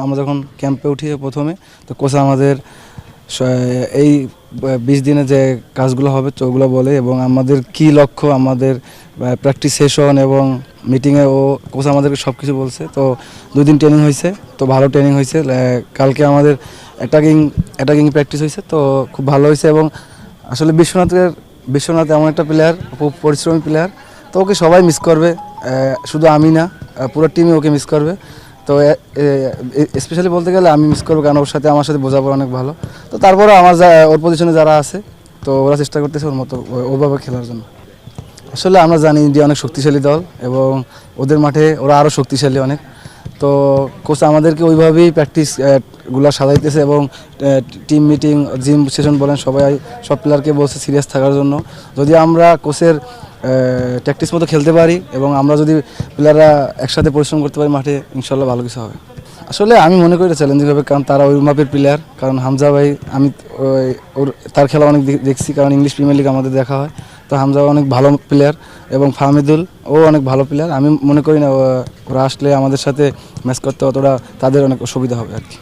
আমরা যখন ক্যাম্পে উঠি প্রথমে, তো কোচ আমাদের এই 20 দিনে যে কাজগুলো হবে তো ওগুলো বলে, এবং আমাদের কি লক্ষ্য, আমাদের প্র্যাকটিস সেশন এবং মিটিংয়ে কোচ আমাদেরকে সব কিছু বলছে। তো 2 দিন ট্রেনিং হয়েছে, তো ভালো ট্রেনিং হয়েছে। কালকে আমাদের অ্যাটাকিং প্র্যাকটিস হয়েছে, তো খুব ভালো হয়েছে। এবং আসলে বিশ্বনাথ এমন একটা প্লেয়ার, খুব পরিশ্রমী প্লেয়ার, তো ওকে সবাই মিস করবে, শুধু আমি না, পুরো টিমই ওকে মিস করবে। তো স্পেশালি বলতে গেলে আমি মিস করবো, কারণ ওর সাথে আমার সাথে বোঝাপড়া অনেক ভালো। তো তারপরে ওর পজিশনে যারা আছে, তো ওরা চেষ্টা করতেছে ওর মতো ওভাবে খেলার জন্য। আসলে আমরা জানি ইন্ডিয়া অনেক শক্তিশালী দল, এবং ওদের মাঠে ওরা আরও শক্তিশালী অনেক। তো কোচ আমাদেরকে ওইভাবেই প্র্যাকটিসগুলো সাজাইতেছে, এবং টিম মিটিং, জিম সেশন বলেন, সব প্লেয়ারকে বলছে সিরিয়াস থাকার জন্য। যদি আমরা কোচের প্র্যাকটিস মতো খেলতে পারি, এবং আমরা যদি প্লেয়াররা একসাথে পরিশ্রম করতে পারি মাঠে, ইনশাল্লাহ ভালো কিছু হবে। আসলে আমি মনে করি চ্যালেঞ্জিং হবে, কারণ তারা ওই মাপের প্লেয়ার। কারণ হামজা ভাই, আমি তার খেলা অনেক দেখছি, কারণ ইংলিশ প্রিমিয়ার লিগ আমাদের দেখা হয়। তো হামজা অনেক ভালো প্লেয়ার, এবং ফাহমিদুল ও অনেক ভালো প্লেয়ার। আমি মনে করি না ওরা আসলে আমাদের সাথে ম্যাচ করতে অতটা তাদের অনেক অসুবিধা হবে আর কি।